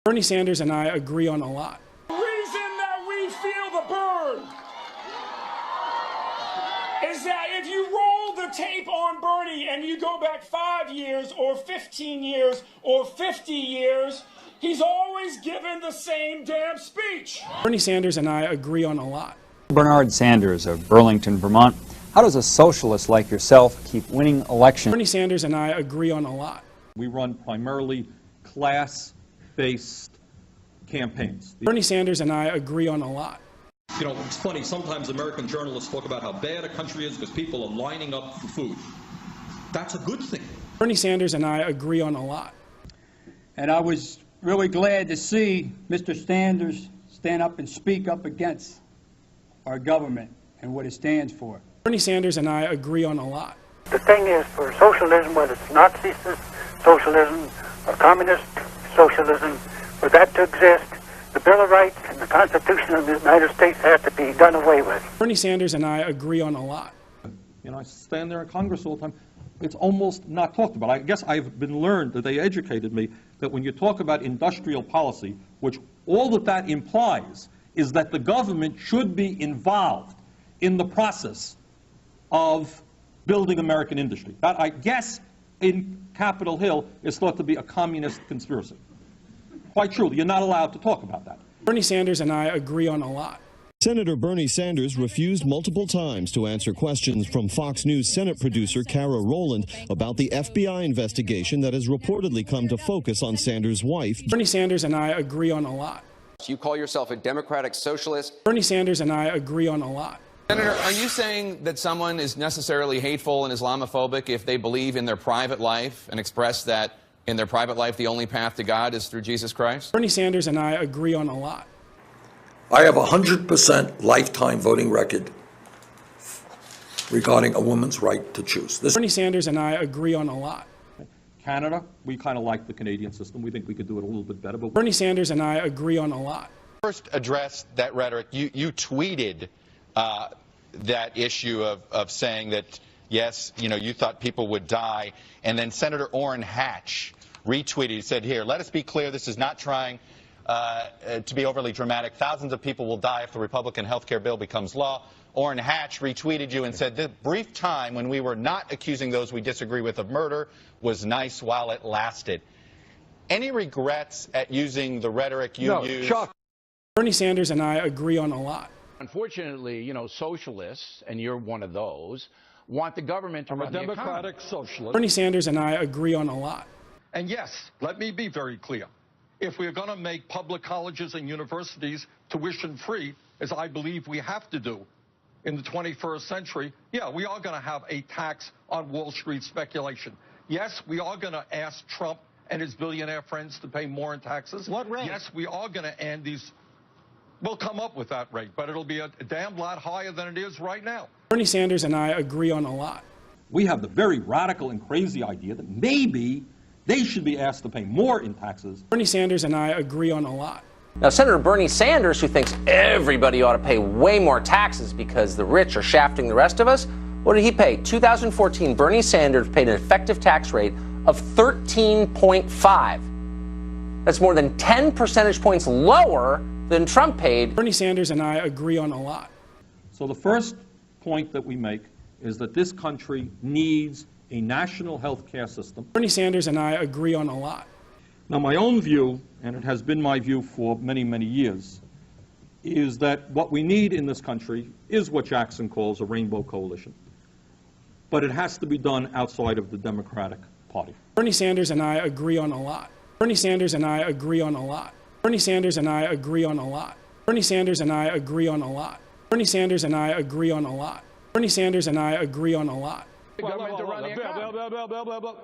Bernie Sanders and I agree on a lot. The reason that we feel the burn is that if you roll the tape on Bernie and you go back 5 years or 15 years or 50 years, he's always given the same damn speech. Bernie Sanders and I agree on a lot. Bernard Sanders of Burlington, Vermont. How does a socialist like yourself keep winning elections? Bernie Sanders and I agree on a lot. We run primarily class-based campaigns. Bernie Sanders and I agree on a lot. You know, it's funny, sometimes American journalists talk about how bad a country is because people are lining up for food. That's a good thing. Bernie Sanders and I agree on a lot. And I was really glad to see Mr. Sanders stand up and speak up against our government and what it stands for. Bernie Sanders and I agree on a lot. The thing is, for socialism, whether it's Nazi socialism or communist socialism, for that to exist, the Bill of Rights and the Constitution of the United States have to be done away with. Bernie Sanders and I agree on a lot. You know, I stand there in Congress all the time. It's almost not talked about. I guess I've been learned that they educated me that when you talk about industrial policy, which all that implies is that the government should be involved in the process of building American industry. That, I guess, in Capitol Hill is thought to be a communist conspiracy. Quite truly, you're not allowed to talk about that. Bernie Sanders and I agree on a lot. Senator Bernie Sanders refused multiple times to answer questions from Fox News Senate producer Kara Rowland about the FBI investigation that has reportedly come to focus on Sanders' wife. Bernie Sanders and I agree on a lot. You call yourself a democratic socialist. Bernie Sanders and I agree on a lot. Senator, are you saying that someone is necessarily hateful and Islamophobic if they believe in their private life and express that in their private life the only path to God is through Jesus Christ? Bernie Sanders and I agree on a lot. I have a 100% lifetime voting record regarding a woman's right to choose. Bernie Sanders and I agree on a lot. Canada, we kind of like the Canadian system. We think we could do it a little bit better. But Bernie Sanders and I agree on a lot. First addressed that rhetoric. You tweeted that issue of saying that, yes, you know, you thought people would die. And then Senator Orrin Hatch retweeted. He said, here, let us be clear. This is not trying to be overly dramatic. Thousands of people will die if the Republican health care bill becomes law. Orrin Hatch retweeted you and said, the brief time when we were not accusing those we disagree with of murder was nice while it lasted. Any regrets at using the rhetoric you used? Chuck. Bernie Sanders and I agree on a lot. Unfortunately, you know, socialists, and you're one of those, want the government to run the economy. I'm a democratic socialist. Bernie Sanders and I agree on a lot. And yes, let me be very clear. If we're going to make public colleges and universities tuition-free, as I believe we have to do in the 21st century, yeah, we are going to have a tax on Wall Street speculation. Yes, we are going to ask Trump and his billionaire friends to pay more in taxes. What rate? Yes, we are going to end these. We'll come up with that rate, but it'll be a damn lot higher than it is right now. Bernie Sanders and I agree on a lot. we have the very radical and crazy idea that maybe they should be asked to pay more in taxes. Bernie Sanders and I agree on a lot. Now, Senator Bernie Sanders, who thinks everybody ought to pay way more taxes because the rich are shafting the rest of us, what did he pay? 2014, Bernie Sanders paid an effective tax rate of 13.5. That's more than 10 percentage points lower than Trump paid. Bernie Sanders and I agree on a lot. So the first point that we make is that this country needs a national health care system. Bernie Sanders and I agree on a lot. Now, my own view, and it has been my view for many, many years, is that what we need in this country is what Jackson calls a rainbow coalition. But it has to be done outside of the Democratic Party. Bernie Sanders and I agree on a lot. Bernie Sanders and I agree on a lot. Bernie Sanders and I agree on a lot. Bernie Sanders and I agree on a lot. Bernie Sanders and I agree on a lot. Bernie Sanders and I agree on a lot. The government to run the economy.